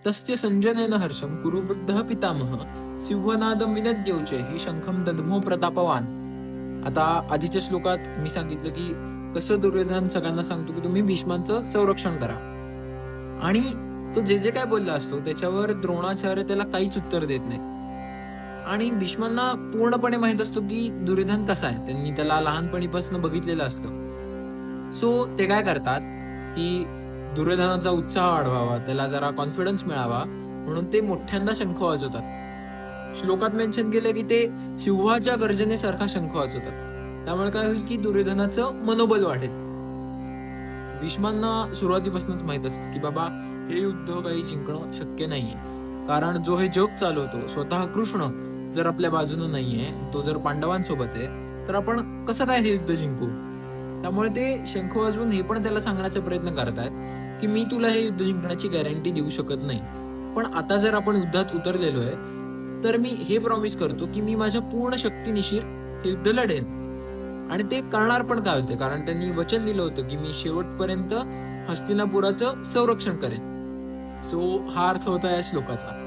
तस्य संजनेन हर्षम कुरु वृद्ध पितामह सिंहनादम विनद्यौचे ही शंखम दद्मो प्रतापवान. आता आधीच्या श्लोकात मी सांगितलं की कसं दुर्योधन सगळ्यांना सांगतो की तुम्ही भीष्मांचं संरक्षण करा, आणि तो जे जे काय बोलला असतो त्याच्यावर द्रोणाचार्य त्याला काहीच उत्तर देत नाही. आणि भीष्मांना पूर्णपणे माहित असतो की दुर्योधन कसा आहे, त्यांनी त्याला लहानपणीपासून बघितलेलं असतं. सो ते काय करतात की दुर्योधनाचा उत्साह वाढवावा, त्याला जरा कॉन्फिडन्स मिळावा म्हणून ते मोठ्यांदा शंख वाजवतात. श्लोकात मेन्शन केलं की ते सिंहाच्या गर्जनेसारखा शंख वाजवतात. त्यामुळे काय होईल की दुर्योधनाचं मनोबल वाढेल. भीष्मांना सुरुवातीपासूनच माहित असतं की बाबा हे युद्ध काही जिंकणं शक्य नाहीये, कारण जो हे जग चालवतो स्वतः कृष्ण जर आपल्या बाजूने नाहीये, तो जर पांडवांसोबत आहे, तर आपण कसं काय हे युद्ध जिंकू. त्यामुळे ते शंख वाजवून हे पण त्याला सांगण्याचा प्रयत्न करतायत की मी तुला हे युद्ध जिंकण्याची गॅरंटी देऊ शकत नाही, पण आता जर आपण युद्धात उतरलेलो आहे तर मी हे प्रॉमिस करतो की मी माझ्या पूर्ण शक्तीनिशीर हे युद्ध लढेन. आणि ते करणार पण काय होते, कारण त्यांनी वचन दिलं होतं की मी शेवटपर्यंत हस्तिनापुराचं संरक्षण करेन. सो हा अर्थ होता या श्लोकाचा.